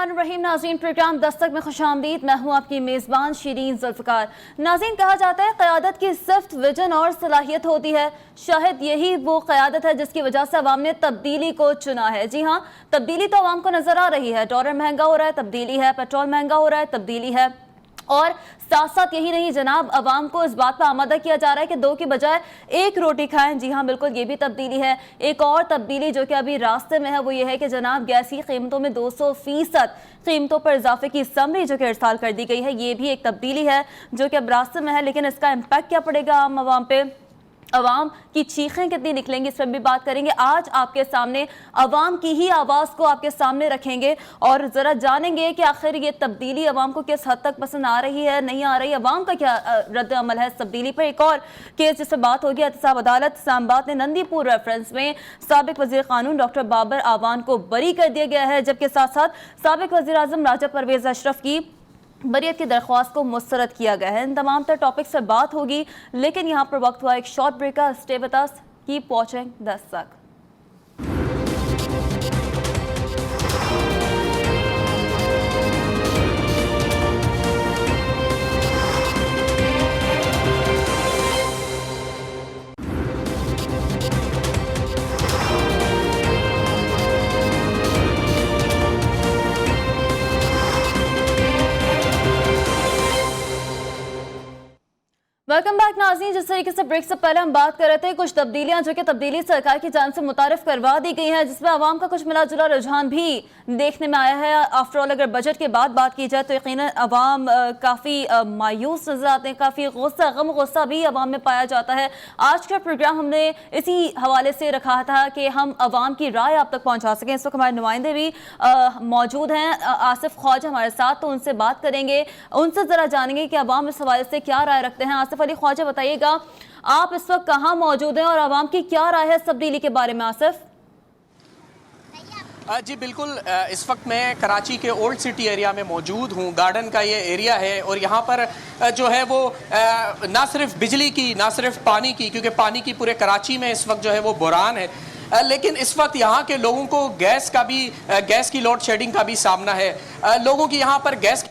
बिस्मिल्लाहिर्रहमानिर्रहीम। नाज़रीन, प्रोग्राम दस्तक में खुशामदीद। मैं हूँ आपकी मेज़बान शीरीन जुल्फ़िकार। नाज़रीन, कहा जाता है क़यादत की सिर्फ विजन और सलाहियत होती है। शायद यही वो क़यादत है जिसकी वजह से अवाम ने तब्दीली को चुना है। जी हाँ, तब्दीली तो अवाम को नज़र आ रही है। डॉलर महंगा हो रहा है, तब्दीली है। पेट्रोल महंगा हो रहा है, तब्दीली है। और साथ साथ यही नहीं जनाब, अवाम को इस बात पर आमादा किया जा रहा है कि दो की बजाय एक रोटी खाएं। जी हाँ, बिल्कुल, ये भी तब्दीली है। एक और तब्दीली जो कि अभी रास्ते में है वो ये है कि जनाब गैस की कीमतों में 200% कीमतों पर इजाफे की समरी जो कि इरसाल कर दी गई है। ये भी एक तब्दीली है जो कि अब रास्ते में है, लेकिन इसका इम्पैक्ट क्या पड़ेगा आम अवाम पे, अवाम की चीखें कितनी निकलेंगी, इस पर भी बात करेंगे। आज आपके सामने अवाम की ही आवाज़ को आपके सामने रखेंगे और ज़रा जानेंगे कि आखिर ये तब्दीली अवाम को किस हद तक पसंद आ रही है, नहीं आ रही, अवाम का क्या रद्द अमल है इस तब्दीली पर। एक और केस जिससे बात होगी, एहतसाब अदालत इस्लामाबाद ने नंदीपुर रेफरेंस में साबिक वज़ीर क़ानून डॉक्टर बाबर आवान को बरी कर दिया गया है, जबकि साथ साथ साबिक वज़ीर आज़म राजा परवेज़ अशरफ की बरियत की दरख्वास्त को मुस्तरद किया गया है। इन तमाम तर टॉपिक्स पर बात होगी, लेकिन यहाँ पर वक्त हुआ एक शॉर्ट ब्रेक का। Stay with us, keep watching Dastak. Welcome back नाज़रीन। जिस तरीके से ब्रेक से पहले हम बात कर रहे थे, कुछ तब्दीलियां जो कि तब्दीली सरकार की जान से मुतारिफ करवा दी गई हैं, जिसमें आवाम का कुछ मिला जुला रुझान भी देखने में आया है। आफ्टर ऑल अगर बजट के बाद बात की जाए तो यकीनन आवाम काफ़ी मायूस नजर आते हैं, काफ़ी गुस्सा भी आवाम में पाया जाता है। आज का प्रोग्राम हमने इसी हवाले से रखा था कि हम आवाम की राय आप तक पहुँचा सकें। इस वक्त हमारे नुमाइंदे भी मौजूद हैं, आसिफ ख्वाजा हमारे साथ, तो उनसे बात करेंगे, उनसे ज़रा जानेंगे कि आवाम इस हवाले से क्या राय रखते हैं। आसिफ अली ख्वाजा, बताइएगा आप इस वक्त कहां मौजूद हैं और आवाम की क्या राय है इस तब्दीली के बारे में। आसिफ जी बिल्कुल, इस वक्त मैं कराची के ओल्ड सिटी एरिया में मौजूद हूँ। गार्डन का ये एरिया है और यहाँ पर जो है वो ना सिर्फ बिजली की, ना सिर्फ पानी की, क्योंकि पानी की पूरे कराची में इस वक्त जो है वो बुरान है, लेकिन इस वक्त यहाँ के लोगों को गैस की लोड शेडिंग का भी सामना है। लोगों की यहाँ पर गैस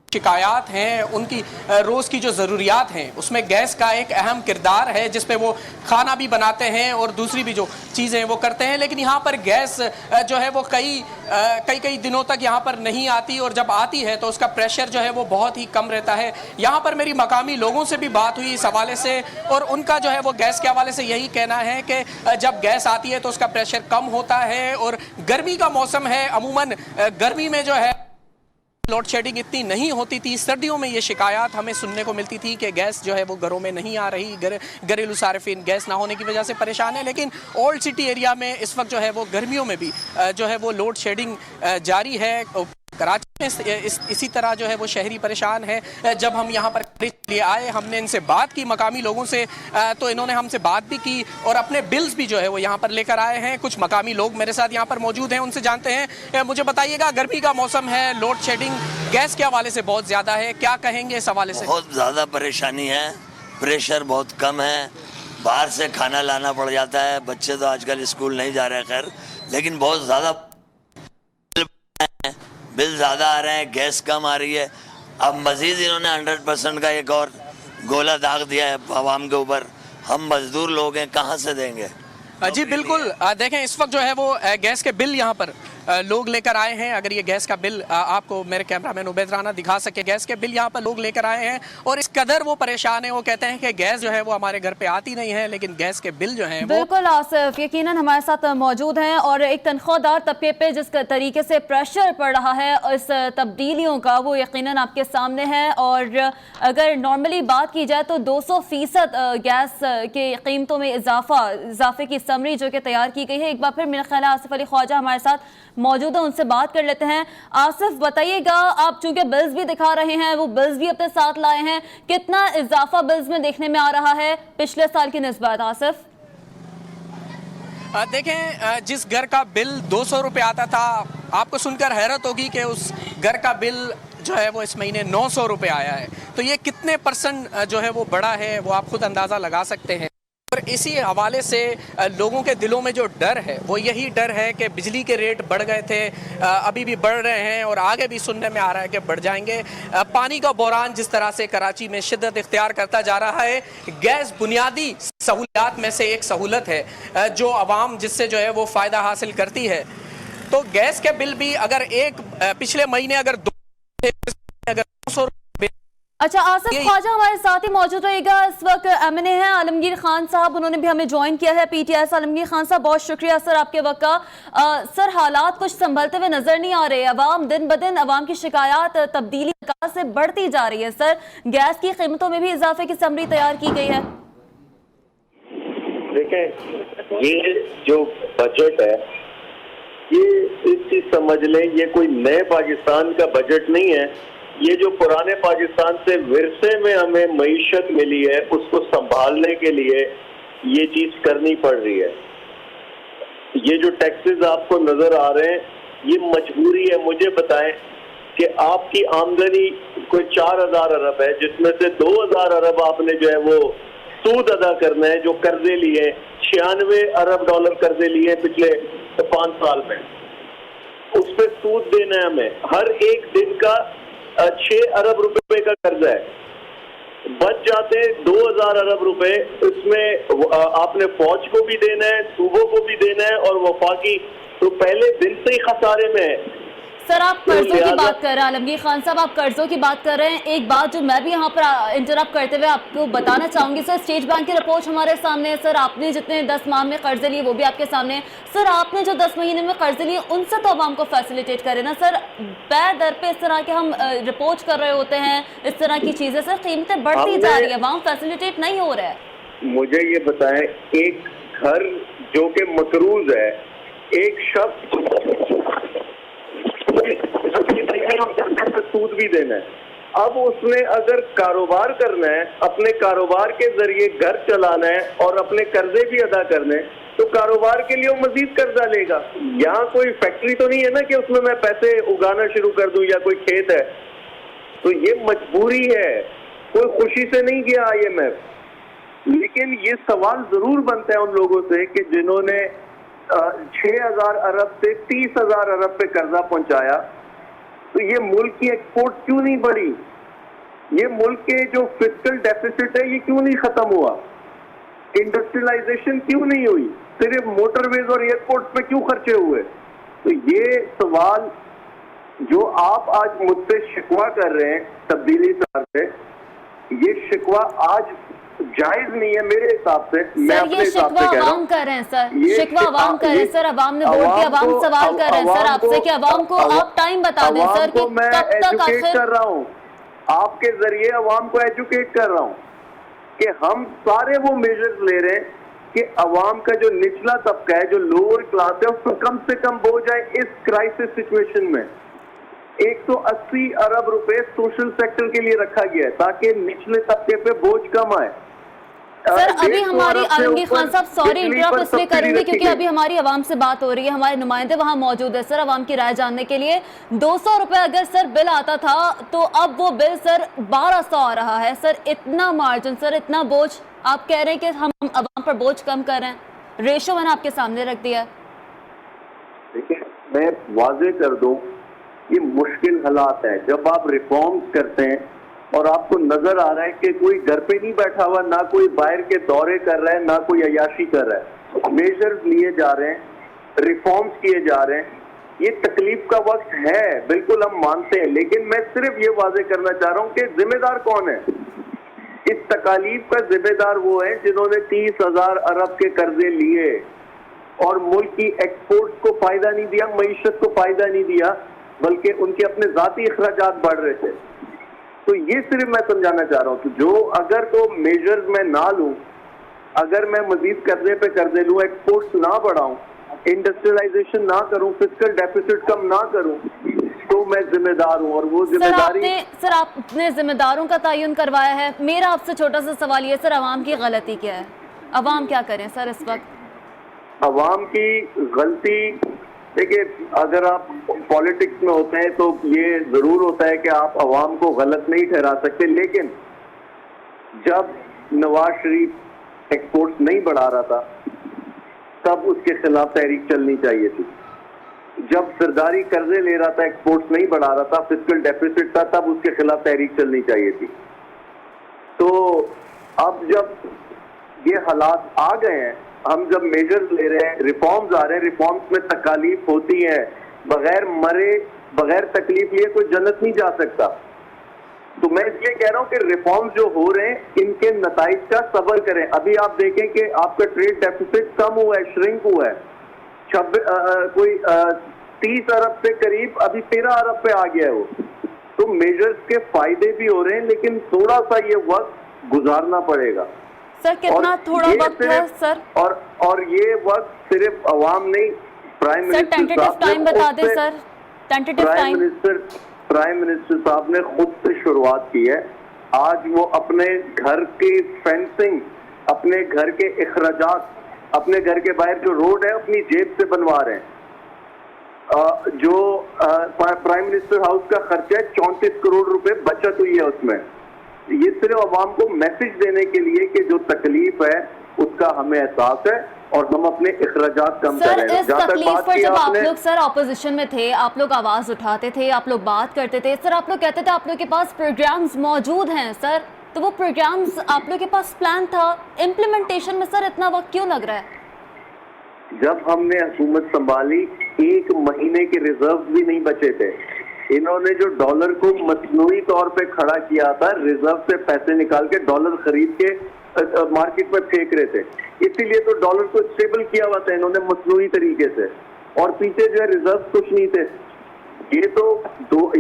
शिकायत हैं, उनकी रोज़ की जो ज़रूरियात हैं उसमें गैस का एक अहम किरदार है, जिस पे वो खाना भी बनाते हैं और दूसरी भी जो चीज़ें वो करते हैं। लेकिन यहाँ पर गैस जो है वो कई दिनों तक यहाँ पर नहीं आती, और जब आती है तो उसका प्रेशर जो है वो बहुत ही कम रहता है। यहाँ पर मेरी मकामी लोगों से भी बात हुई इस हवाले से, और उनका जो है वो गैस के हवाले से यही कहना है कि जब गैस आती है तो उसका प्रेशर कम होता है। और गर्मी का मौसम है, अमूमन गर्मी में जो है लोड शेडिंग इतनी नहीं होती थी। सर्दियों में ये शिकायत हमें सुनने को मिलती थी कि गैस जो है वो घरों में नहीं आ रही, घरेलू सार्फिन गैस ना होने की वजह से परेशान है। लेकिन ओल्ड सिटी एरिया में इस वक्त जो है वो गर्मियों में भी जो है वो लोड शेडिंग जारी है। कराची में इसी तरह जो है वो शहरी परेशान है। जब हम यहाँ पर लिए आए, हमने इनसे बात की, मकामी लोगों से, तो इन्होंने हमसे बात भी की और अपने बिल्स भी जो है वो यहाँ पर लेकर आए हैं। कुछ मकामी लोग मेरे साथ यहाँ पर मौजूद हैं, उनसे जानते हैं। मुझे बताइएगा, गर्मी का मौसम है, लोड शेडिंग गैस के हवाले से बहुत ज़्यादा है, क्या कहेंगे इस हवाले से? बहुत ज़्यादा परेशानी है, प्रेशर बहुत कम है, बाहर से खाना लाना पड़ जाता है। बच्चे तो आजकल स्कूल नहीं जा रहे खैर, लेकिन बहुत ज़्यादा बिल ज़्यादा आ रहे हैं, गैस कम आ रही है। अब मज़ीद इन्होंने 100% का एक और गोला दाग दिया है आवाम के ऊपर। हम मजदूर लोग हैं, कहाँ से देंगे? जी बिल्कुल, देखें इस वक्त जो है वो गैस के बिल यहाँ पर लोग लेकर आए हैं। अगर ये गैस का बिल आपको मेरे कैमरामैन उबैद राना दिखा सके, गैस के बिल यहाँ पर लोग लेकर आए हैं और इस कदर वो परेशान है। वो कहते हैं कि गैस जो है वो हमारे घर पे आती नहीं है, लेकिन गैस के बिल जो है बिल्कुल आसिफ यकीनन हमारे साथ मौजूद हैं, और एक तनख्वाहदार तबके पे जिस तरीके से प्रेशर पड़ रहा है इस तब्दीलियों का, वो यकीनन आपके सामने है। और अगर नॉर्मली बात की जाए तो 200% गैस के कीमतों में इजाफे की समरी जो कि तैयार की गई है। एक बार फिर मेरा ख्याल है आसिफ अली ख्वाजा हमारे साथ मौजूद है, उनसे बात कर लेते हैं। आसिफ, बताइएगा, आप चूंकि बिल्स भी दिखा रहे हैं, वो बिल्स भी अपने साथ लाए हैं, कितना इजाफा बिल्स में देखने में आ रहा है पिछले साल की निस्बत? आसिफ देखें, जिस घर का बिल 200 रुपये आता था, आपको सुनकर हैरत होगी कि उस घर का बिल जो है वो इस महीने 900 रुपये आया है। तो ये कितने % जो है वो बड़ा है, वो आप खुद अंदाज़ा लगा सकते हैं। और इसी हवाले से लोगों के दिलों में जो डर है वो यही डर है कि बिजली के रेट बढ़ गए थे, अभी भी बढ़ रहे हैं और आगे भी सुनने में आ रहा है कि बढ़ जाएंगे। पानी का बहरान जिस तरह से कराची में शिद्दत इख्तियार करता जा रहा है, गैस बुनियादी सहूलियात में से एक सहूलत है जो आवाम जिससे जो है वो फ़ायदा हासिल करती है। तो गैस के बिल भी अगर पिछले महीने अगर 200 अच्छा, आसिफ ख्वाजा हमारे साथ ही मौजूद रहेगा। इस वक्त एमएनए हैं आलमगीर खान साहब, उन्होंने भी हमें ज्वाइन किया है पीटीआई से। आलमगीर खान साहब, बहुत शुक्रिया सर आपके वक्त का। सर, हालात कुछ संभलते हुए नजर नहीं आ रहे। अवाम दिन ब दिन अवाम की शिकायत तब्दीली से बढ़ती जा रही है। सर, गैस की कीमतों में भी इजाफे की समरी तैयार की गई है। देखें, ये जो बजट है ये एक चीज समझ लें, ये कोई नए पाकिस्तान का बजट नहीं है। ये जो पुराने पाकिस्तान से विरसे में हमें मईशत मिली है उसको संभालने के लिए ये चीज करनी पड़ रही है। ये जो टैक्सेस आपको नजर आ रहे हैं ये मजबूरी है। मुझे बताएं कि आपकी आमदनी कोई 4000 अरब है, जिसमें से 2000 अरब आपने जो है वो सूद अदा करना है, जो कर्जे लिए 96 अरब डॉलर कर्जे लिए पिछले 5 साल में, उस पर सूद देना है हमें। हर एक दिन का 6 अरब रुपए का कर्जा है, बच जाते हैं 2000 अरब रुपए। इसमें आपने फौज को भी देना है, सूबों को भी देना है और वफाकी तो पहले दिन से ही खसारे में है। सर, आप कर्जों की बात कर रहे हैं आलमगीर खान साहब, आप कर्जों की बात कर रहे हैं। एक बात जो मैं भी यहाँ पर इंटरप्ट करते हुए आपको बताना चाहूंगी सर, स्टेट बैंक की रिपोर्ट हमारे सामने है। सर, आपने जितने 10 माह में कर्जे लिए वो भी आपके सामने है। सर, आपने जो 10 महीने में कर्जे लिए उनसे तो अवाम को फैसिलिटेट करें ना सर। बै दर पे इस तरह के हम रिपोर्ट कर रहे होते हैं, इस तरह की चीजें। सर, कीमतें बढ़ती जा रही है, अवाम फैसिलिटेट नहीं हो रहा है। मुझे ये बताएं, एक घर जो कि मकरूज है, एक शख्स सूद भी देना है। अब उसने अगर कारोबार करना है, अपने कारोबार के जरिए घर चलाना है और अपने कर्जे भी अदा करने, तो कारोबार के लिए वो मजीद कर्जा लेगा। यहाँ कोई फैक्ट्री तो नहीं है ना कि उसमें मैं पैसे उगाना शुरू कर दूं या कोई खेत है। तो ये मजबूरी है, कोई खुशी से नहीं गया IMF। लेकिन ये सवाल जरूर बनता है उन लोगों से कि जिन्होंने 6000 अरब से 30000 अरब पे कर्जा पहुंचाया, तो ये मुल्क की एक्सपोर्ट क्यों नहीं बढ़ी? ये मुल्क के जो फिस्कल डेफिसिट है ये क्यों नहीं खत्म हुआ? इंडस्ट्रियलाइजेशन क्यों नहीं हुई? सिर्फ मोटरवेज और एयरपोर्ट पे क्यों खर्चे हुए? तो ये सवाल जो आप आज मुझसे शिकवा कर रहे हैं तब्दीली से, ये शिकवा आज जायज नहीं है मेरे हिसाब से। मैं अपने हिसाब से कह रहा हूँ, कर रहे हैं सर, शिकवा अवाम कर रहे हैं सर। अवाम ने वोट दिया, अवाम सवाल कर रहे हैं सर आपसे कि अवाम को आप टाइम बता दें सर कि मैं कब तक एजुकेट कर रहा हूँ, आपके जरिए अवाम को एजुकेट कर रहा हूँ कि हम सारे वो मेजर्स ले रहे हैं कि अवाम का जो निचला तबका है, जो लोअर क्लास है, उसको कम से कम बोझ जाए इस क्राइसिस सिचुएशन में। 180 अरब रुपए सोशल सेक्टर के लिए रखा गया है ताकि निचले तबके पे बोझ कम आए। सर, अभी हमारी आलमगीर खान साहब, सॉरी इंटरप्ट इसलिए करेंगे क्योंकि अभी हमारी अवाम से बात हो रही है, हमारे नुमाइंदे वहां मौजूद है सर, अवाम की राय जानने के लिए। 200 रुपए अगर सर बिल आता था तो अब वो बिल सर 1200 आ रहा है। सर, इतना मार्जिन, सर इतना बोझ, आप कह रहे हैं कि हम अवाम पर बोझ कम कर रहे हैं। रेशो मैंने आपके सामने रख दिया। देखिए, मैं वाजे कर दूं, ये मुश्किल हालात है। जब आप रिफॉर्म्स करते हैं और आपको नजर आ रहा है कि कोई घर पे नहीं बैठा हुआ, ना कोई बाहर के दौरे कर रहा है, ना कोई अयाशी कर रहा है, मेजर्स लिए जा रहे हैं, रिफॉर्म्स किए जा रहे हैं, ये तकलीफ का वक्त है, बिल्कुल हम मानते हैं। लेकिन मैं सिर्फ ये वाजे करना चाह रहा हूँ कि जिम्मेदार कौन है इस तकालीफ का? जिम्मेदार वो है जिन्होंने 30,000 अरब के कर्जे लिए और मुल्क की एक्सपोर्ट को फायदा नहीं दिया, मईशत को फायदा नहीं दिया, बल्कि उनके अपने जाती अखराजात बढ़ रहे थे। तो ये सिर्फ मैं समझाना चाह रहा हूँ कि जो अगर तो मेजर्स मैं ना लूं, अगर मैं मजीद कर्जे पे कर्जे लूं, एक्सपोर्ट्स ना बढ़ाऊं, इंडस्ट्रियलाइजेशन ना करूं, फिस्कल डेफिसिट कम ना करूं, तो मैं जिम्मेदार हूं। और वो जिम्मेदारी सर आपने जिम्मेदारों का तयन करवाया है। मेरा आपसे छोटा सा सवाल ये सर, अवाम की गलती क्या है? अवाम क्या करें सर इस वक्त? अवाम की गलती, देखिए, अगर आप पॉलिटिक्स में होते हैं तो ये जरूर होता है कि आप अवाम को गलत नहीं ठहरा सकते। लेकिन जब नवाज शरीफ एक्सपोर्ट्स नहीं बढ़ा रहा था, तब उसके खिलाफ तहरीक चलनी चाहिए थी। जब सरदारी कर्जे ले रहा था, एक्सपोर्ट्स नहीं बढ़ा रहा था, फिस्कल डेफिसिट था, तब उसके खिलाफ तहरीक चलनी चाहिए थी। तो अब जब ये हालात आ गए हैं, हम जब मेजर्स ले रहे हैं, रिफॉर्म्स आ रहे हैं, रिफॉर्म्स में तकालीफ होती है, बगैर मरे बगैर तकलीफ लिए कोई जन्नत नहीं जा सकता। तो मैं इसलिए कह रहा हूं कि रिफॉर्म्स जो हो रहे हैं इनके नताइज का सब्र करें। अभी आप देखें कि आपका ट्रेड डेफिसिट कम हुआ है, श्रिंक हुआ है, 30 अरब से करीब अभी 13 अरब पे आ गया है वो। तो मेजर्स के फायदे भी हो रहे हैं, लेकिन थोड़ा सा ये वक्त गुजारना पड़ेगा। सर कितना थोड़ा वक्त है सर? और ये वक्त सिर्फ अवाम नहीं, प्राइम मिनिस्टर टेंटेटिव टाइम बता दें sir, tentative time. Prime minister साहब ने खुद से शुरुआत की है। आज वो अपने घर की फेंसिंग, अपने घर के इखराजात, अपने घर के बाहर जो रोड है अपनी जेब से बनवा रहे हैं। जो प्राइम मिनिस्टर हाउस का खर्चा है 34 करोड़ रुपए बचत हुई है उसमें। ये सिर्फ अवाम को मैसेज देने के लिए कि जो तकलीफ है उसका हमें एहसास है और हम अपने इखराजात कम कर रहे हैं। इस तकलीफ पर जब आप लोग सर ऑपोजिशन में थे, आप लोग आवाज उठाते थे, आप लोग बात करते थे सर, आप लोग कहते थे आप लोग के पास प्रोग्राम्स मौजूद हैं सर, तो वो प्रोग्राम्स आप लोग के पास प्लान था, इम्प्लीमेंटेशन में सर इतना वक्त क्यों लग रहा है? जब हमने हुकूमत संभाली 1 महीने के रिजर्व भी नहीं बचे थे। इन्होंने जो डॉलर को मसनूई तौर पे खड़ा किया था, रिजर्व से पैसे निकाल के डॉलर खरीद के मार्केट में फेंक रहे थे, इसीलिए तो डॉलर को स्टेबल किया हुआ था इन्होंने मसनूई तरीके से, और पीछे जो है रिजर्व कुछ नहीं थे। ये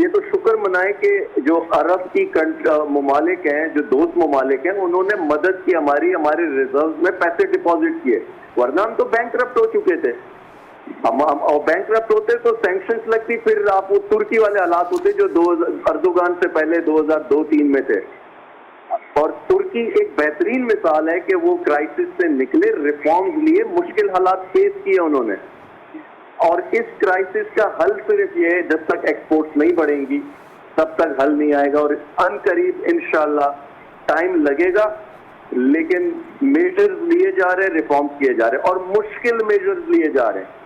तो शुक्र मनाए कि जो अरब की ममालिक हैं, जो दोस्त ममालिक हैं, उन्होंने मदद की, हमारे रिजर्व में पैसे डिपॉजिट किए, वरना हम तो बैंकरप्ट हो चुके थे। हम बैंकरप्ट होते तो सैंक्शंस लगती, फिर आप वो तुर्की वाले हालात होते जो अर्दोगान से पहले 2002-3 में थे। और तुर्की एक बेहतरीन मिसाल है कि वो क्राइसिस से निकले, रिफॉर्म्स लिए, मुश्किल हालात फेस किए उन्होंने। और इस क्राइसिस का हल सिर्फ ये है, जब तक एक्सपोर्ट्स नहीं बढ़ेंगी तब तक हल नहीं आएगा। और अनकरीब इंशाल्लाह टाइम लगेगा, लेकिन मेजर्स लिए जा रहे हैं, रिफॉर्म्स किए जा रहे हैं और मुश्किल मेजर्स लिए जा रहे हैं।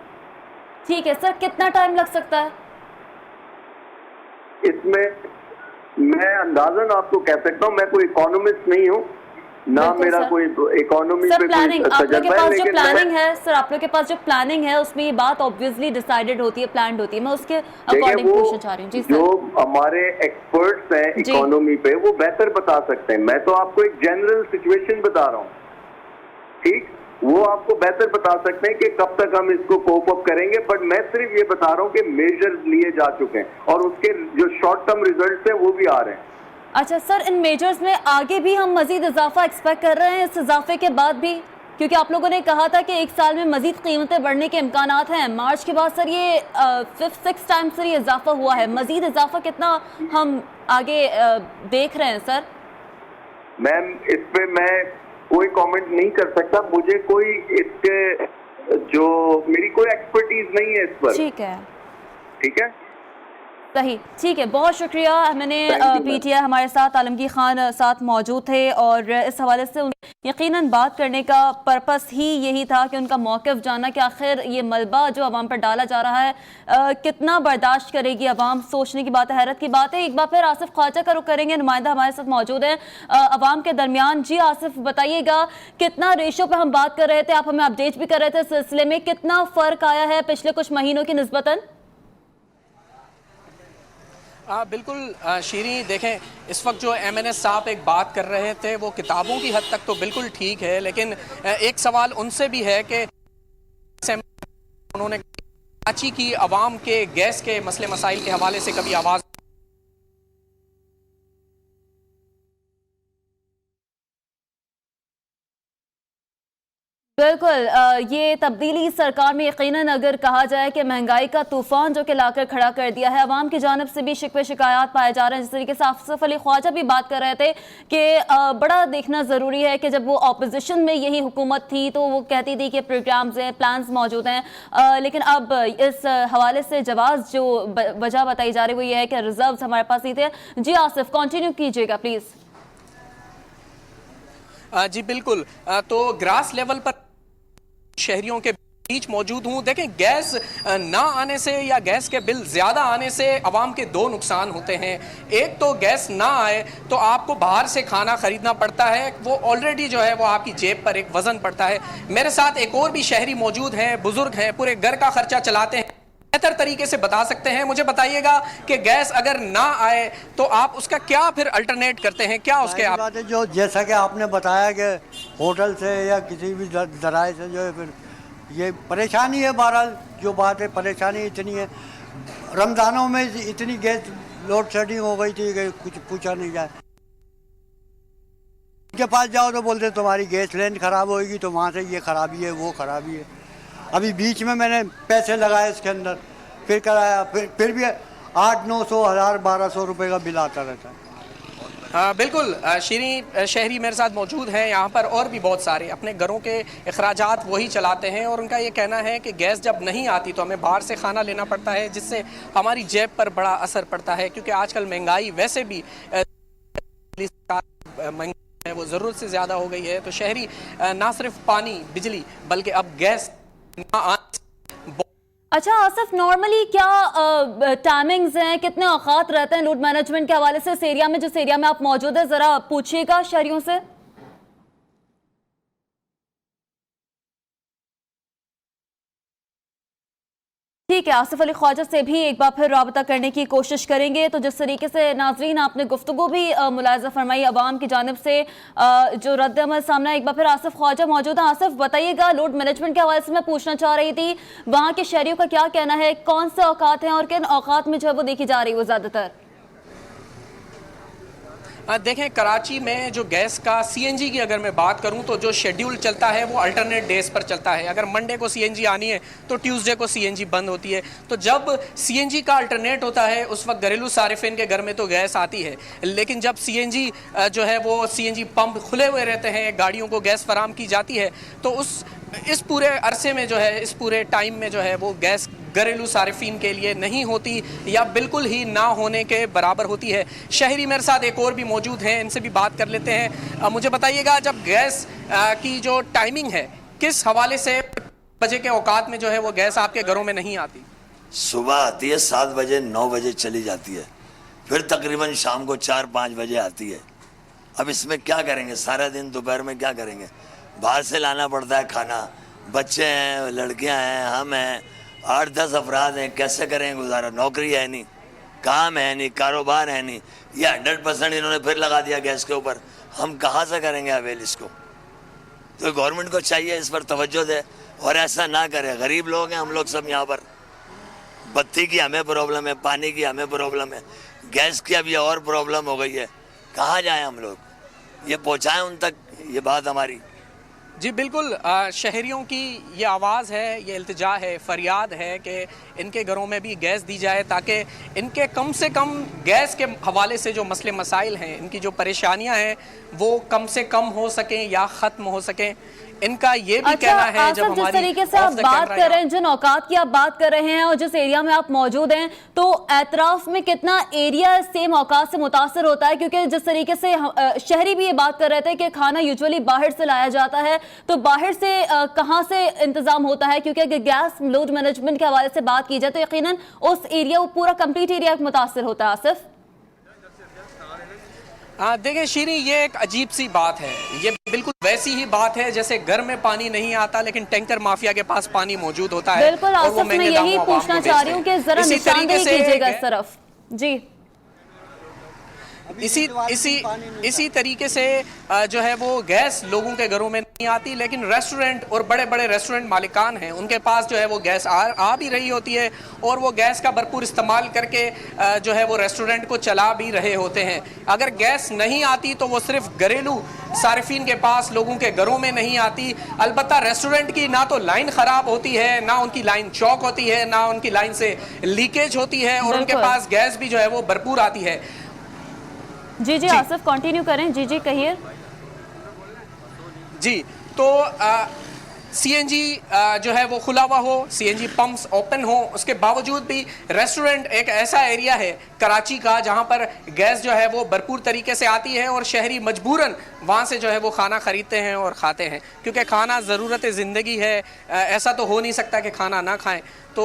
ठीक है सर, कितना टाइम लग सकता है इसमें? मैं अंदाजन आपको कह सकता हूँ, मैं कोई इकोनॉमिस्ट नहीं हूँ ना, मेरा कोई इकोनॉमी पे प्लानिंग, आप लोग के पास जो प्लानिंग है सर, आप लोग के पास जो प्लानिंग है उसमें ये बात ऑब्वियसली डिसाइडेड होती है, प्लान्ड होती है। मैं उसके अकॉर्डिंग पूछना चाह रही हूँ। जी सर, जो हमारे एक्सपर्ट्स हैं इकोनॉमी पे वो बेहतर बता सकते हैं। मैं तो आपको एक जनरल सिचुएशन बता रहा हूँ, ठीक, वो आपको बेहतर बता सकते हैं कि कब तक हम इसको कोप अप करेंगे, बट मैं सिर्फ ये बता रहा हूँ कि मेजर्स लिए जा चुके हैं और उसके जो शॉर्ट टर्म रिजल्ट्स हैं वो भी आ रहे हैं। अच्छा सर, इन मेजर्स में आगे भी हम मजीद इजाफा एक्सपेक्ट कर रहे हैं, इस इजाफे के बाद भी? क्योंकि आप लोगों ने कहा था कि 1 साल में मजीद कीमतें बढ़ने के इम्कानात हैं। मार्च के बाद सर ये 5-6 टाइम सर ये इजाफा हुआ है, मजीद इजाफा कितना हम आगे देख रहे हैं सर? मैम, इस पे मैं कोई कमेंट नहीं कर सकता, मुझे कोई इसके जो मेरी कोई एक्सपर्टीज नहीं है इस पर। ठीक है, ठीक है, सही, ठीक है, बहुत शुक्रिया। मैंने पीटीआई हमारे साथ आलमगीर खान साथ मौजूद थे और इस हवाले से यकीनन बात करने का पर्पस ही यही था कि उनका मौक़िफ़ जानना कि आखिर ये मलबा जो अवाम पर डाला जा रहा है कितना बर्दाश्त करेगी अवाम। सोचने की बात है, हैरत की बात है। एक बार फिर आसिफ ख्वाजा का रुख करेंगे, नुमाइंदा हमारे साथ मौजूद हैं अवाम के दरमियान। जी आसिफ, बताइएगा कितना रेशो पर हम बात कर रहे थे, आप हमें अपडेट भी कर रहे थे इस सिलसिले में, कितना फ़र्क आया है पिछले कुछ महीनों की निस्बतन? बिल्कुल शीरी, देखें इस वक्त जो MNS साहब एक बात कर रहे थे वो किताबों की हद तक तो बिल्कुल ठीक है, लेकिन एक सवाल उनसे भी है कि उन्होंने कराची की आवाम के गैस के मसले मसाइल के हवाले से कभी आवाज़ बिल्कुल, ये तब्दीली सरकार में यकीनन अगर कहा जाए कि महंगाई का तूफान जो कि लाकर खड़ा कर दिया है, अवाम की जानब से भी शिकवे शिकायत पाए जा रहे हैं। जिस तरीके से आसिफ अली ख्वाजा भी बात कर रहे थे कि बड़ा देखना ज़रूरी है कि जब वो अपोजिशन में यही हुकूमत थी तो वो कहती थी कि प्रोग्राम्स हैं, प्लान्स मौजूद हैं, लेकिन अब इस हवाले से जवाब जो वजह बताई जा रही है वो ये है कि रिजर्व्स हमारे पास ही थे। जी आसिफ, कंटिन्यू कीजिएगा प्लीज़। जी बिल्कुल। तो ग्रास लेवल पर शहरियों के बीच मौजूद हूं। देखें, गैस ना आने से या गैस के बिल ज्यादा आने से आवाम के दो नुकसान होते हैं। एक तो गैस ना आए तो आपको बाहर से खाना खरीदना पड़ता है, वो ऑलरेडी जो है वो आपकी जेब पर एक वजन पड़ता है। मेरे साथ एक और भी शहरी मौजूद हैं, बुजुर्ग हैं, पूरे घर का खर्चा चलाते हैं, बेहतर तरीके से बता सकते हैं। मुझे बताइएगा कि गैस अगर ना आए तो आप उसका क्या फिर अल्टरनेट करते हैं, क्या उसके आप? बात है जो जैसा कि आपने बताया कि होटल से या किसी भी जराए से जो है फिर ये परेशानी है। बहरहाल जो बात है, परेशानी इतनी है, रमज़ानों में इतनी गैस लोड शेडिंग हो गई थी कि कुछ पूछा नहीं जाए। उनके पास जाओ तो बोलते तुम्हारी गैस लाइन ख़राब होगी, तो वहाँ से ये खराबी है, वो खराबी है। अभी बीच में मैंने पैसे लगाए इसके अंदर, फिर कराया, फिर भी 800-900 1000 1200 रुपये का बिल आता रहता है। बिल्कुल। शहरी मेरे साथ मौजूद हैं यहाँ पर, और भी बहुत सारे अपने घरों के अखराजात वही चलाते हैं, और उनका ये कहना है कि गैस जब नहीं आती तो हमें बाहर से खाना लेना पड़ता है, जिससे हमारी जेब पर बड़ा असर पड़ता है। क्योंकि आजकल महंगाई वैसे भी महंगाई है, वो ज़रूरत से ज़्यादा हो गई है। तो शहरी ना सिर्फ पानी बिजली बल्कि अब गैस ना आने। अच्छा आसिफ, नॉर्मली क्या टाइमिंग्स हैं, कितने औकात रहते हैं लोड मैनेजमेंट के हवाले से इस एरिया में, जिस एरिया में आप मौजूद है? जरा पूछिएगा शहरियों से। ठीक है, आसिफ अली ख्वाजा से भी एक बार फिर राबता करने की कोशिश करेंगे। तो जिस तरीके से नाजरीन आपने गुफ्तगू भी मुलाज़ा फरमाई अवाम की जानिब से, जो रद्द-ए-अमल सामने, एक बार फिर आसिफ ख्वाजा मौजूद है। आसिफ बताइएगा, लोड मैनेजमेंट के हवाले से मैं पूछना चाह रही थी, वहाँ के शहरियों का क्या कहना है, कौन से औकात हैं और किन औकात में जो है वो देखी जा रही है वो ज़्यादातर? देखें, कराची में जो गैस का सीएनजी की अगर मैं बात करूं तो जो शेड्यूल चलता है वो अल्टरनेट डेज पर चलता है। अगर मंडे को सीएनजी आनी है तो ट्यूसडे को सीएनजी बंद होती है। तो जब सीएनजी का अल्टरनेट होता है उस वक्त घरेलू सारिफिन के घर में तो गैस आती है, लेकिन जब सीएनजी जो है वो सीएनजी पंप खुले हुए रहते हैं, गाड़ियों को गैस फराम की जाती है, तो इस पूरे अरसे में जो है, इस पूरे टाइम में जो है वो गैस घरेलू सारिफिन के लिए नहीं होती या बिल्कुल ही ना होने के बराबर होती है। शहरी मेरे साथ एक और भी मौजूद हैं, इनसे भी बात कर लेते हैं। मुझे बताइएगा, जब गैस की जो टाइमिंग है, किस हवाले से बजे के औकात में जो है वो गैस आपके घरों में नहीं आती? सुबह आती है 7 बजे 9 बजे चली जाती है, फिर तकरीबन शाम को 4-5 बजे आती है। अब इसमें क्या करेंगे, सारा दिन दोपहर में क्या करेंगे? बाहर से लाना पड़ता है खाना, बच्चे हैं, लड़कियां हैं, हम हैं, 8-10 अफराद हैं, कैसे करेंगे गुजारा? नौकरी है नहीं, काम है नहीं, कारोबार है नहीं, ये 100% इन्होंने फिर लगा दिया गैस के ऊपर। हम कहाँ से करेंगे अवेल इसको? तो गवर्नमेंट को चाहिए इस पर तवज्जो दे और ऐसा ना करे। गरीब लोग हैं हम लोग सब यहाँ पर, बत्ती की हमें प्रॉब्लम है, पानी की हमें प्रॉब्लम है, गैस की अभी और प्रॉब्लम हो गई है। कहाँ जाएं हम लोग? ये पहुँचाएं उन तक ये बात हमारी। जी बिल्कुल। शहरियों की ये आवाज़ है, ये इल्तिजा है, फरियाद है कि इनके घरों में भी गैस दी जाए, ताकि इनके कम से कम गैस के हवाले से जो मसले मसाइल हैं, इनकी जो परेशानियां हैं, वो कम से कम हो सकें या ख़त्म हो सकें। इनका ये भी कहना है, जब जिस तरीके से आप बात कर रहे हैं, जिन औकात की आप बात कर रहे हैं और जिस एरिया में आप मौजूद हैं, तो एतराफ में कितना एरिया सेम औकात से मुतासर होता है? क्योंकि जिस तरीके से शहरी भी ये बात कर रहे थे कि खाना यूजुअली बाहर से लाया जाता है, तो बाहर से कहाँ से इंतजाम होता है? क्योंकि अगर गैस लोड मैनेजमेंट के हवाले से बात की जाए तो यकीनन उस एरिया, वो पूरा कंप्लीट एरिया मुतासर होता है। आसिफ देखिए शीरी, ये एक अजीब सी बात है। ये बिल्कुल वैसी ही बात है जैसे घर में पानी नहीं आता लेकिन टैंकर माफिया के पास पानी मौजूद होता है। बिल्कुल आसिफ, मैं यही पूछना चाह रही हूँ कि जरा निशानदेही कीजिएगा इस तरफ। जी, इसी तरीके से जो है वो गैस लोगों के घरों में नहीं आती, लेकिन रेस्टोरेंट और बड़े बड़े रेस्टोरेंट मालिकान हैं, उनके पास जो है वो गैस आ भी रही होती है, और वो गैस का भरपूर इस्तेमाल करके जो है वो रेस्टोरेंट को चला भी रहे होते हैं। अगर गैस नहीं आती तो वो सिर्फ घरेलू सारिफिन के पास, लोगों के घरों में नहीं आती। अलबत्ता रेस्टोरेंट की ना तो लाइन ख़राब होती है, ना उनकी लाइन चौक होती है, ना उनकी लाइन से लीकेज होती है, और उनके पास गैस भी जो है वो भरपूर आती है। जी आसिफ कंटिन्यू करें। जी कहिए। जी, तो सीएनजी जो है वो खुला हुआ हो, सीएनजी पंप्स ओपन हो, उसके बावजूद भी रेस्टोरेंट एक ऐसा एरिया है कराची का जहां पर गैस जो है वो भरपूर तरीके से आती है और शहरी मजबूरन वहां से जो है वो खाना खरीदते हैं और खाते हैं, क्योंकि खाना ज़रूरत ज़िंदगी है। ऐसा तो हो नहीं सकता कि खाना ना खाएं, तो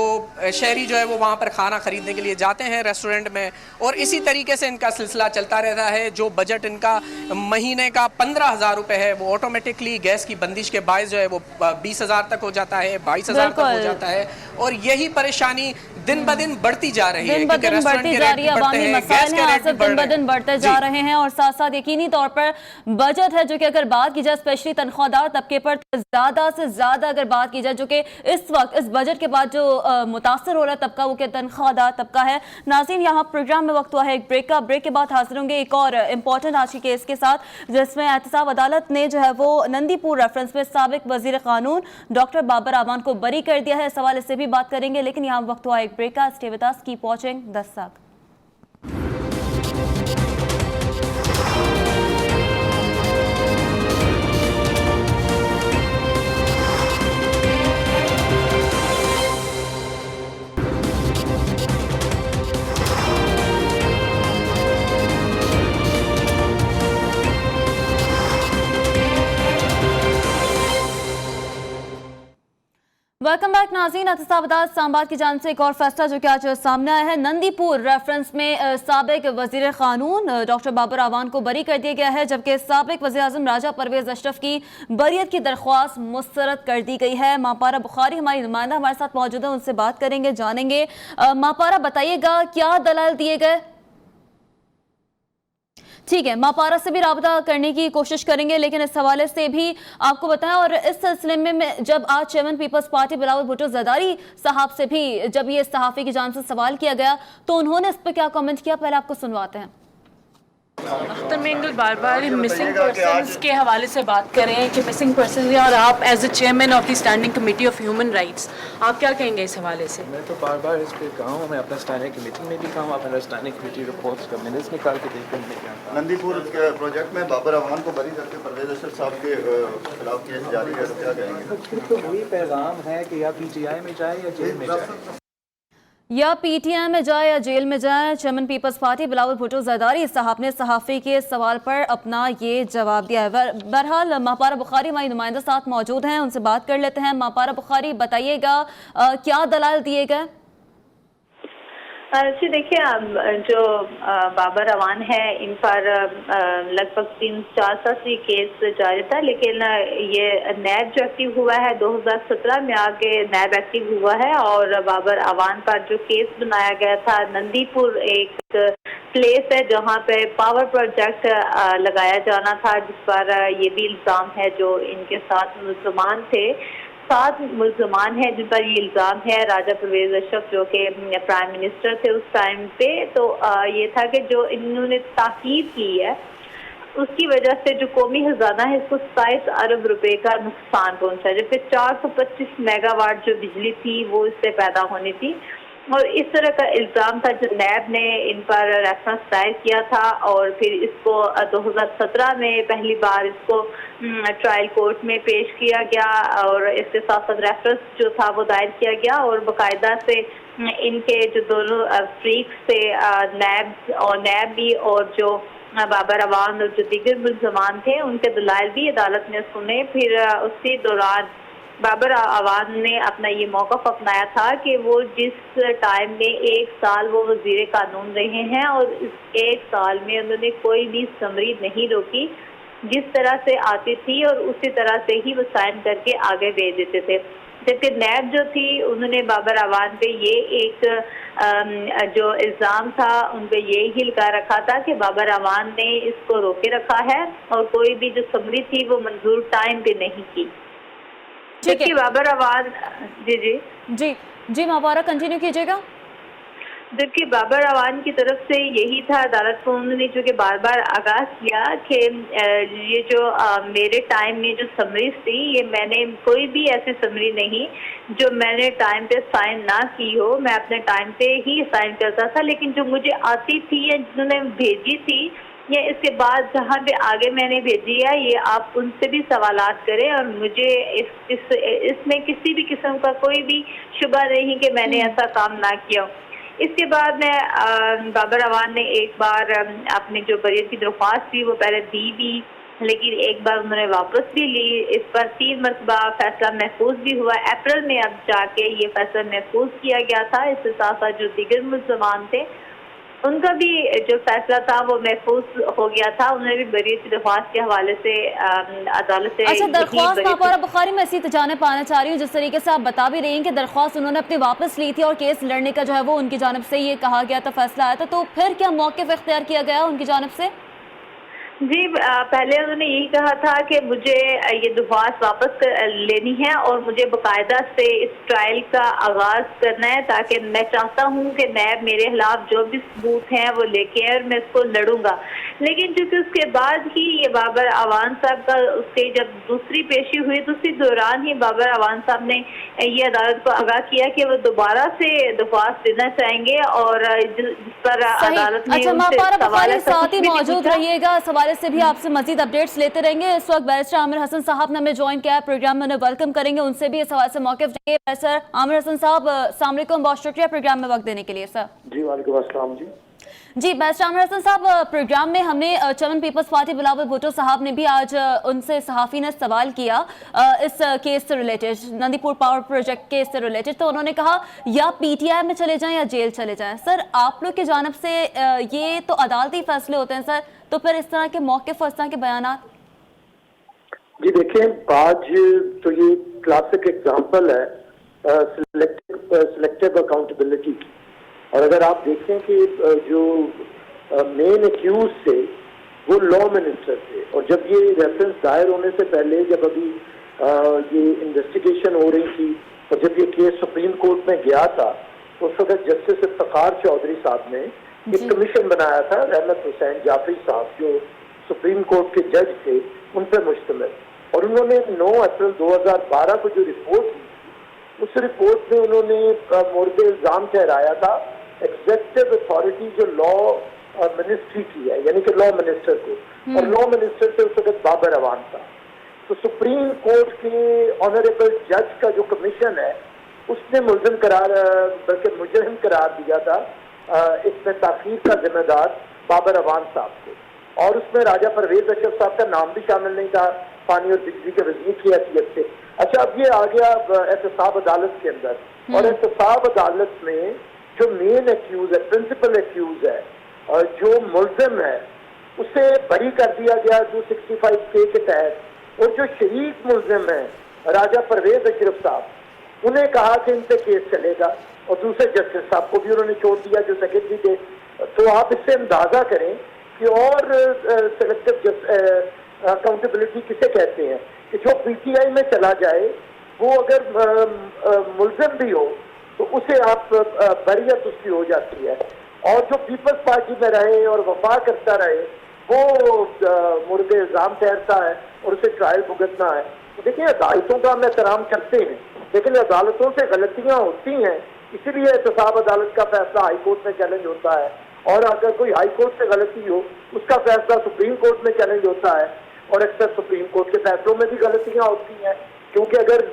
शहरी जो है वो वहाँ पर खाना ख़रीदने के लिए जाते हैं रेस्टोरेंट में, और इसी तरीके से इनका सिलसिला चलता रहता है। जो बजट इनका महीने का 15,000 रुपये है, वो ऑटोमेटिकली गैस की बंदिश के बायस जो है वो 20,000 तक हो जाता है, 22,000 तक हो जाता है, और यही परेशानी दिन ब दिन बढ़ती जा रही है। दिन ब दिन बढ़ती जा रही है, अवामी मसाइल हैं आसिफ, दिन ब दिन बढ़ते जा रहे हैं, और साथ साथ यकीनी तौर पर बजट है जो कि अगर बात की जाए स्पेशली तनख्वाहदार तबके पर, ज़्यादा से ज़्यादा अगर बात की जाए, जो कि इस वक्त इस बजट के बाद जो मुतासर हो रहा है तबका, वो कि तनख्वाहदार तबका है। नाज़रीन, यहाँ प्रोग्राम में वक्त हुआ है एक ब्रेक का। ब्रेक के बाद हाजिर होंगे एक और इम्पोर्टेंट आज के केस के साथ, जिसमें एहतसाब अदालत ने जो है वो नंदीपुर रेफरेंस में साबिक वजीर कानून डॉक्टर बाबर अवान को बरी कर दिया है। इस हवाले से भी बात करेंगे, लेकिन यहाँ वक्त हुआ एक ब्रेक का। Stay with us, keep watching Dastak. Welcome back नाज़रीन। एहतसाब अदालत इस्लामाबाद की जानिब से एक और फैसला जो कि आज सामने आया है। नंदीपुर रेफरेंस में साबिक वजीर कानून डॉक्टर बाबर अवान को बरी कर दिया गया है, जबकि साबिक वज़ीर आज़म राजा परवेज़ अशरफ की बरियत की दरख्वास्त मुस्तरद कर दी गई है। मापारा बुखारी हमारी नुमाइंदा हमारे साथ मौजूद है, उनसे बात करेंगे, जानेंगे। मापारा, बताइएगा क्या दलाल दिए गए? ठीक है, मापारा से भी राबता करने की कोशिश करेंगे, लेकिन इस हवाले से भी आपको बताएं। और इस सिलसिले में जब आज chairman people's party Bilawal Bhutto Zardari साहब से भी जब ये सहाफ़ी की जानिब से सवाल किया गया, तो उन्होंने इस पर क्या कमेंट किया, पहले आपको सुनवाते हैं। अख्तर मेंगल बार बार मिसिंग पर्सन्स के हवाले से बात कर रहे हैं कि मिसिंग पर्सन, और आप as a chairman of the standing committee of human rights, आप क्या कहेंगे इस हवाले से? मैं तो बार बार इस पर कहा हूँ, मैं अपना स्टैंडिंग कमेटी में भी कहा हूँ, अपना स्टैंडिंग कमेटी रिपोर्ट्स का मिनट्स निकाल के देखते हैं। नंदीपुर के प्रोजेक्ट में बाबर अवान को बरी करके परवेज़ अशरफ साहब के खिलाफ केस जारी है, तो क्या कहेंगे? फिर तो वही पैगाम है कि या PTI में जाए या जेल में जाए, या PTI में जाए या जेल में जाए। Chairman people's party Bilawal Bhutto Zardari साहब ने सहाफ़ी के सवाल पर अपना ये जवाब दिया है। बहरहाल मापारा बुखारी हमारी नुमाइंदा साथ मौजूद हैं, उनसे बात कर लेते हैं। मापारा बुखारी, बताइएगा क्या दलाल दिए गए? जी देखिए, जो बाबर अवान है, इन पर लगभग 3-4 साल से केस जारी था, लेकिन ये नैब जो एक्टिव हुआ है 2017 में आके नैब एक्टिव हुआ है, और बाबर अवान पर जो केस बनाया गया था, नंदीपुर एक प्लेस है जहाँ पे पावर प्रोजेक्ट लगाया जाना था, जिस पर ये भी इल्ज़ाम है जो इनके साथ मुल्ज़मान थे। 7 मुल्ज़मान हैं जिन पर ये इल्ज़ाम है। राजा परवेज़ अशरफ जो कि प्राइम मिनिस्टर थे उस टाइम पे, तो ये था कि जो इन्होंने ताकीद की है उसकी वजह से जो कौमी खजाना है इसको 27 अरब रुपए का नुकसान पहुंचा, जबकि 425 मेगावाट जो बिजली थी वो इससे पैदा होनी थी। और इस तरह का इल्ज़ाम था जो नैब ने इन पर रेफरेंस दायर किया था, और फिर इसको 2017 में पहली बार इसको ट्रायल कोर्ट में पेश किया गया, और इसके साथ साथ रेफरेंस जो था वो दायर किया गया, और बाकायदा से इनके जो दोनों फ्रीक्स थे, नैब भी और जो बाबर अवान और जो दीगर मुल्ज़मान थे, उनके दलाइल भी अदालत ने सुने। फिर उसी दौरान बाबर अवान ने अपना ये मौक़िफ़ अपनाया था कि वो जिस टाइम में 1 साल वो वज़ीर कानून रहे हैं, और इस 1 साल में उन्होंने कोई भी समरी नहीं रोकी, जिस तरह से आती थी और उसी तरह से ही वो साइन करके आगे भेज देते थे। जबकि नैब जो थी उन्होंने बाबर अवान पे ये एक जो इल्ज़ाम था उन पे ये ही लगा रखा था कि बाबर अवान ने इसको रोके रखा है, और कोई भी जो समरी थी वो मंजूर टाइम पे नहीं की। जबकि बाबर अवान जी मापारा कंटिन्यू कीजिएगा। जबकि बाबर अवान की तरफ से यही था, अदालत को उन्होंने जो कि बार बार आगाज़ किया कि ये जो मेरे टाइम में जो समरीज थी, ये मैंने कोई भी ऐसी समरी नहीं जो मैंने टाइम पे साइन ना की हो, मैं अपने टाइम पे ही साइन करता था, लेकिन जो मुझे आती थी या जिन्होंने भेजी थी या इसके बाद जहाँ पे आगे मैंने भेजी है, ये आप उनसे भी सवालात करें और मुझे इसमें किसी भी किस्म का कोई भी शुबा नहीं कि मैंने ऐसा काम ना किया हो। इसके बाद मैं बाबर अवान ने एक बार अपनी जो बरीयत की दरख्वास्त थी वो पहले दी भी, लेकिन एक बार उन्होंने वापस भी ली। इस पर 3 मरतबा फैसला महफूज भी हुआ। अप्रैल में अब जाके ये फैसला महफूज किया गया था। इसके साथ साथ जो दीगर मुल्ज़मान थे उनका भी जो फैसला था वो महफूज हो गया था। उन्होंने भी बरीयत की दरख्वास्त के हवाले से अदालत से अच्छा, दरख्वास्त मापारा बुखारी में इसी जाने पाना चाह रही हूँ, जिस तरीके से आप बता भी रही हैं कि दरख्वास्त उन्होंने अपनी वापस ली थी और केस लड़ने का जो है वो उनकी जानिब से ये कहा गया था, फैसला आया था, तो फिर क्या मौक़िफ़ इख्तियार किया गया उनकी जानिब से? जी, पहले उन्होंने यही कहा था कि मुझे ये दरख्वास्त वापस लेनी है और मुझे बाकायदा से इस ट्रायल का आगाज़ करना है, ताकि मैं चाहता हूँ कि नैब मेरे खिलाफ जो भी सबूत हैं वो लेके आए और मैं इसको लड़ूंगा। लेकिन चूँकि उसके बाद ही ये बाबर अवान साहब का उससे जब दूसरी पेशी हुई तो उसी दौरान ही बाबर अवान साहब ने ये अदालत को आगाह किया कि वो दोबारा से दरख्वास्त देना चाहेंगे और जिस पर अदालत ने अच्छा, उनसे बुखारी साथ ही भी मौजूद पूछा। रहिएगा, इस हवाले से भी आपसे मजीद अपडेट्स लेते रहेंगे। इस वक्त बैरिस्टर आमिर हसन साहब ने हमें ज्वाइन किया है प्रोग्राम में, उन्हें वेलकम करेंगे, उनसे भी इस हवाले से मौक़िफ़ देंगे। बैरिस्टर आमिर हसन साहब, अस्सलाम वालेकुम, बहुत शुक्रिया प्रोग्राम में वक्त देने के लिए। सर जी, वालेकुम अस्सलाम। जी, बैरिस्टर आमिर हसन साहब, प्रोग्राम में हमने चमन पीपल्स पार्टी बिलावल भुट्टो साहब ने भी आज उनसे सहाफ़ी ने सवाल किया इस केस से related, Nandipur power project case से रिलेटेड, तो उन्होंने कहा या PTI में चले जाएं या जेल चले जाएं। सर, आप लोग की जानिब से ये तो अदालती फैसले होते हैं सर, तो फिर इस तरह के मौक़िफ़ और इस तरह के बयानात? जी देखें, आज तो ये क्लासिक एग्जांपल है सिलेक्टिव अकाउंटेबिलिटी की। और अगर आप देखें कि जो मेन एक्यूज थे वो लॉ मिनिस्टर थे, और जब ये रेफरेंस दायर होने से पहले, जब अभी ये इन्वेस्टिगेशन हो रही थी और जब ये केस सुप्रीम कोर्ट में गया था, तो उस वक्त जस्टिस इफ्तिखार चौधरी साहब ने एक कमीशन बनाया था, रहमत हुसैन जाफरी साहब जो सुप्रीम कोर्ट के जज थे उन पर मुश्तमिल, और उन्होंने 9 अप्रैल 2012 को जो रिपोर्ट दी, उस रिपोर्ट में उन्होंने मोर्दे इल्जाम ठहराया था एग्जेक्टिव अथॉरिटी जो लॉ मिनिस्ट्री की है, यानी कि लॉ मिनिस्टर को, और लॉ मिनिस्टर से उस वक्त बाबर अवान था। तो सुप्रीम कोर्ट के ऑनरेबल जज का जो कमीशन है उसने मुलजिम करार, बल्कि मुजरिम करार दिया था इसमें ताखीर का जिम्मेदार बाबर अवान साहब को, और उसमें राजा परवेज अशरफ साहब का नाम भी शामिल नहीं था पानी और बिजली के वजीर की हैसियत से। अच्छा, अब ये आ गया एहतसाब अदालत के अंदर, और एहतसाब अदालत में जो मेन एक्यूज है, प्रिंसिपल एक्यूज है, और जो मुलजिम है उसे बरी कर दिया गया 265K के तहत, और जो शरीक मुलजिम है राजा परवेज अशरफ साहब, उन्हें कहा कि इन पे केस चलेगा, और दूसरे जस्टिस साहब को भी उन्होंने छोड़ दिया जो सेक्रेटरी थे। तो आप इससे अंदाजा करें कि और सिलेक्टिव अकाउंटेबिलिटी किसे कहते हैं कि जो PTI में चला जाए वो अगर मुलजिम भी हो तो उसे आप बरियत उसकी हो जाती है, और जो पीपल्स पार्टी में रहे और वफा करता रहे वो मुर्दे इल्जाम ठहरता है और उसे ट्रायल भुगतना है। तो देखिए, अदालतों का हम एहतराम करते हैं, लेकिन अदालतों से गलतियां होती हैं, इसीलिए एहतसाब अदालत का फैसला हाई कोर्ट में चैलेंज होता है, और अगर कोई हाई कोर्ट से गलती हो उसका फैसला सुप्रीम कोर्ट में चैलेंज होता है, और अक्सर सुप्रीम कोर्ट के फैसलों में भी गलतियां होती हैं, क्योंकि अगर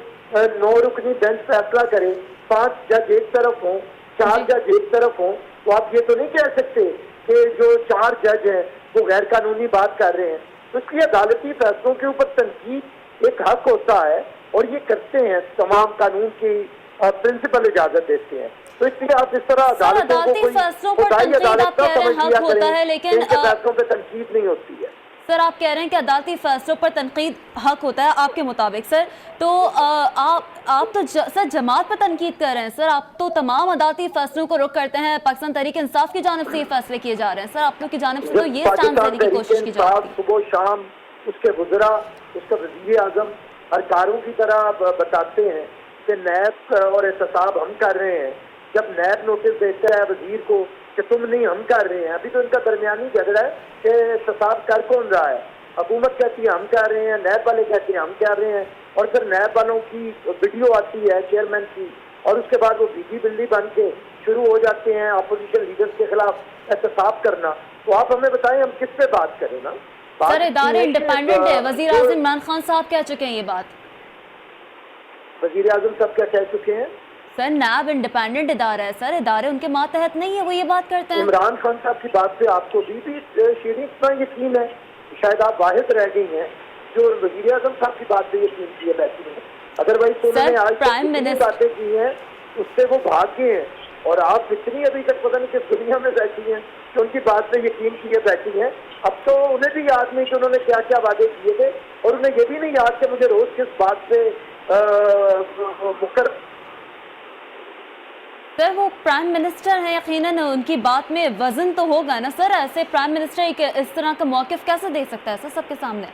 9 रुकनी बेंच फैसला करे, 5 जज एक तरफ हों, 4 जज एक तरफ हों, तो आप ये तो नहीं कह सकते कि जो 4 जज हैं वो गैर कानूनी बात कर रहे हैं। तो इसलिए अदालती फैसलों के ऊपर तनकीद एक हक होता है, और ये करते हैं तमाम कानून की प्रिंसिपल इजाजत देते हैं। तो इसलिए आप इस तरह अदालतों को कोई खुदाई अदालत का समझ लिया करें, लेकिन फैसलों पर तनकीद नहीं होती है। सर, आप कह रहे हैं कि अदालती फैसलों पर तनकीद हक होता है आपके मुताबिक सर, तो आप तो सर जमात पर तनकीद कर रहे हैं सर, आप तो तमाम अदालती फैसलों को रुख करते हैं, पाकिस्तान तहरीक इंसाफ की जानिब से ये फैसले किए जा रहे हैं सर, आप लोग की जानिब से तो ये स्टैंड लेने की कोशिश की जा रही है। सुबह शाम उसके वज़रा, उसका वज़ीर आज़म सरकारों की तरह बताते हैं कि नैब और एहतसाब हम कर रहे हैं, जब नैब नोटिस देता है वज़ीर को कि तुम नहीं हम कर रहे हैं। अभी तो इनका दरमियानी झगड़ा है कि एहतसाब कर कौन रहा है, हुकूमत कहती है हम कर रहे हैं, नैब वाले कहते हैं हम कर रहे हैं, और फिर नैब वालों की वीडियो आती है चेयरमैन की, और उसके बाद वो बीजी बिल्ली बन के शुरू हो जाते हैं अपोजिशन लीडर्स के खिलाफ एहतसाब करना। तो आप हमें बताएं हम किस पे बात करें ना। सर इदारे इंडिपेंडेंट है, वजीर आजम इमरान खान साहब कह चुके हैं ये बात। वजीर आजम साहब क्या कह चुके हैं? सर नैब इंडिपेंडेंट इदारा है सर, इदारे उनके मातहत नहीं है, वो ये बात करते हैं। इमरान खान साहब की बात पे आपको भी शीरीन इतना यकीन है? शायद आप वाहिद रह गई हैं जो वजीर आजम साहब की बात पे यकीन किए बैठी हैं। अदरवाइज तो उन्होंने आज प्राइम मिनिस्टर बातें की हैं उससे वो भाग गए हैं, और आप इतनी अभी तक पता नहीं किस दुनिया में बैठी हैं कि उनकी बात पे यकीन किए बैठी हैं। अब तो उन्हें भी याद नहीं कि उन्होंने क्या क्या वादे किए थे, और उन्हें ये भी नहीं याद कि मुझे रोज किस बात पे मुकर। सर वो प्राइम मिनिस्टर हैं, यकीनन उनकी बात में वजन तो होगा ना सर। ऐसे प्राइम मिनिस्टर एक इस तरह का मौकिफ कैसे दे सकता है सर सबके सामने?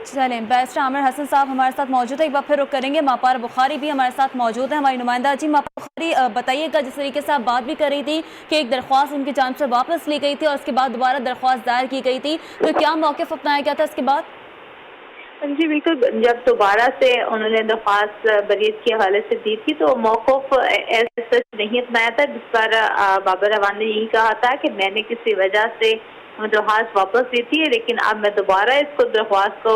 चलें, बैरिस्टर आमिर हसन साहब हमारे साथ मौजूद है, एक बार फिर रुक करेंगे। मापारा बुखारी भी हमारे साथ मौजूद है, हमारी नुमाइंदा। जी मापारा बुखारी, बताइएगा जिस तरीके से आप बात भी कर रही थी कि एक दरख्वास्त उनकी जानिब से वापस ली गई थी और उसके बाद दोबारा दरख्वास्त दायर की गई थी, तो क्या मौकिफ अपनाया गया था इसके बाद? जी बिल्कुल, जब दोबारा से उन्होंने दरख्वास्त बरीत के हवाले से दी थी तो मौक़िफ़ ऐसा नहीं अपनाया था, जिस पर बाबर अवान ने यही कहा था कि मैंने किसी वजह से दरख्वास्त वापस दी थी, लेकिन अब मैं दोबारा इसको दरख्वास्त को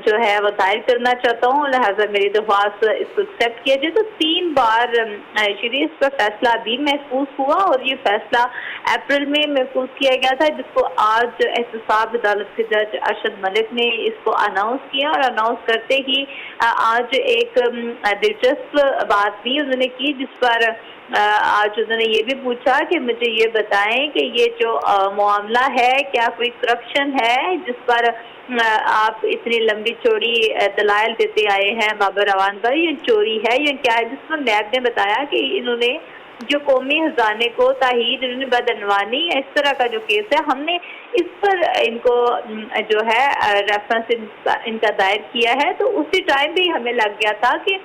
जो है वो दायर करना चाहता हूँ, लिहाजा मेरी दरख्वास्त इसको एक्सेप्ट किया जाए। तो 3 बार शरीफ पर फैसला भी महफूज हुआ और ये फैसला अप्रैल में महफूज किया गया था, जिसको आज एहतसाब अदालत के जज अरशद मलिक ने इसको अनाउंस किया। और अनाउंस करते ही आज एक दिलचस्प बात भी उन्होंने की, जिस पर आज उन्होंने ये भी पूछा कि मुझे ये बताएं कि ये जो मामला है क्या कोई करप्शन है जिस पर आप इतनी लंबी चौड़ी दलाइल देते आए हैं बाबर अवान पर, ये चोरी है या क्या है? जिस पर नैब ने बताया कि इन्होंने जो कौमी खजाने को ताहीद, इन्होंने बदअनवानी इस तरह का जो केस है, हमने इस पर इनको जो है रेफरेंस इनका दायर किया है। तो उसी टाइम भी हमें लग गया था कि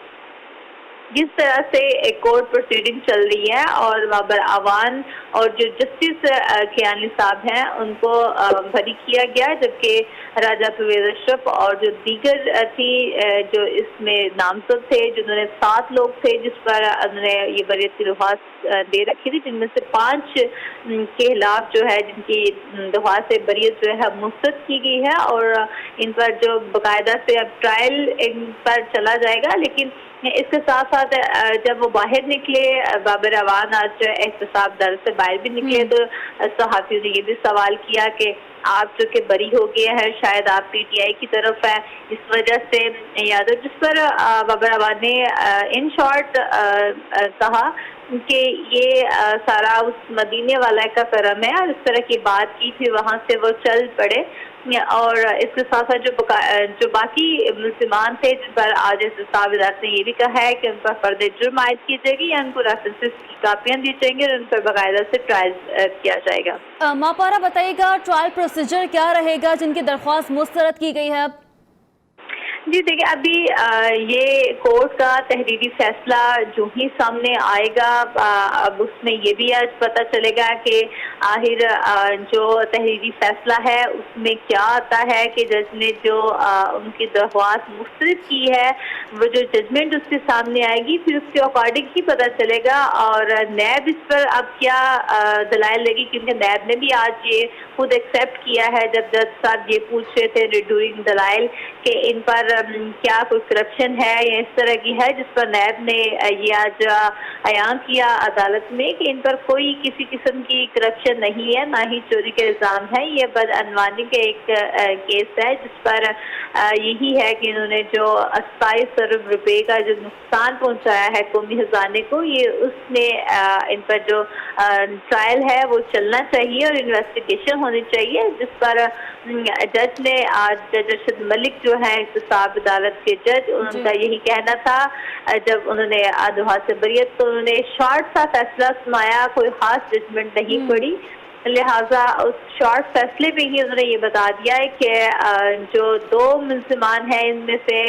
जिस तरह से एक कोर्ट प्रोसीडिंग चल रही है और बाबर अवान और जो जस्टिस कियानी साहब हैं उनको बरी किया गया, जबकि राजा परवेज अशरफ और जो दीगर थी जो इसमें नामजद थे, जिन्होंने 7 लोग थे जिस पर उन्होंने ये बरीयत की दरख्वास्त दे रखी थी, जिनमें से 5 के खिलाफ जो है जिनकी दरख्वास्त से बरीयत जो है मुस्तरद की गई है और इन पर जो बाकायदा से अब ट्रायल इन पर चला जाएगा। लेकिन इसके साथ साथ जब वो बाहर निकले, बाबर अवान आज एहतसाब दर से बाहर भी निकले, तो सहाफियों ने ये भी सवाल किया कि आप जो कि बरी हो गए हैं, शायद आप पीटीआई की तरफ है इस वजह से याद हो, जिस पर बाबर अवान ने इन शॉर्ट कहा कि ये सारा उस मदीने वाला का करम है और इस तरह की बात की, फिर वहाँ से वो चल पड़े। और इसके साथ साथ जो बाकी मुसलमान थे जिन पर आज एहतसाब अदालत ने ये भी कहा है कि उन पर फर्द जुर्म आयद की जाएगी या उनको रेफरेंसेस की कापियाँ दी जाएंगी और उन पर बाकायदा से ट्रायल किया जाएगा। मापारा बताइएगा ट्रायल प्रोसीजर क्या रहेगा जिनकी दरख्वास्त मुस्तरद की गई है अब? जी देखिए, अभी ये कोर्ट का तहरीरी फैसला जो ही सामने आएगा अब उसमें ये भी आज पता चलेगा कि आखिर जो तहरीरी फैसला है उसमें क्या आता है कि जज ने जो उनकी दरख्वास्त मुस्तरद की है वो जो जजमेंट उसके सामने आएगी फिर उसके अकॉर्डिंग ही पता चलेगा। और नैब इस पर अब क्या दलाइल लगी, क्योंकि नैब ने भी आज ये खुद एक्सेप्ट किया है जब जज साहब ये पूछ रहे थे ड्यूरिंग दलाइल कि इन पर क्या कोई करप्शन है या इस तरह की है, जिस पर नैब ने ये आज अयान किया अदालत में कि इन पर कोई किसी किस्म की करप्शन नहीं है, ना ही चोरी के इल्ज़ाम है, ये बदअनवानी का एक केस है जिस पर यही है कि इन्होंने जो 27 अरब रुपए का जो नुकसान पहुंचाया है कौमी खजाने को, ये उसने इन पर जो ट्रायल है वो चलना चाहिए और इन्वेस्टिगेशन होनी चाहिए, जिस पर जज ने आज जज अरशद मलिक जो है एहतसाब अदालत के जज, उनका यही कहना था जब उन्होंने दरख्वास्त से बरीयत तो उन्होंने शॉर्ट सा फैसला सुनाया, कोई खास जजमेंट नहीं पड़ी, लिहाजा उस शॉर्ट फैसले में ही उन्होंने ये बता दिया है कि जो 2 मुल्जिमान हैं इनमें से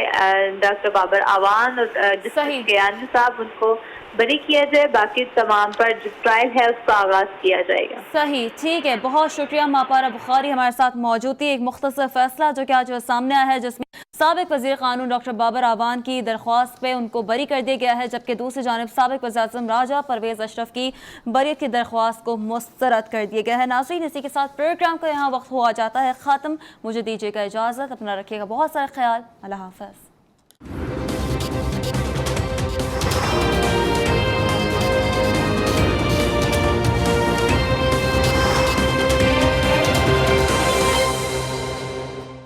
डॉक्टर बाबर अवान और जस्टिस कियानी साहब उनको बरी किया जाए, बाकी तमाम पर जो ट्रायल है उसका आगाज किया जाएगा। सही, ठीक है, बहुत शुक्रिया। मापारा बुखारी हमारे साथ मौजूद थी। एक मुख्तसर फैसला जो कि आज सामने आया है, जिसमें साबिक वज़ीर क़ानून डॉक्टर बाबर अवान की दरख्वास्त पे उनको बरी कर दिया गया है, जबकि दूसरी जानिब साबिक वज़ीर-ए-आज़म राजा परवेज़ अशरफ की बरीत की दरख्वास्त को मुस्तरद कर दिया गया है। नाज़रीन, इसी के साथ प्रोग्राम का यहाँ वक्त हुआ जाता है ख़त्म। मुझे दीजिएगा इजाज़त, अपना रखिएगा बहुत सारा ख्याल। अल्लाह हाफ़िज़।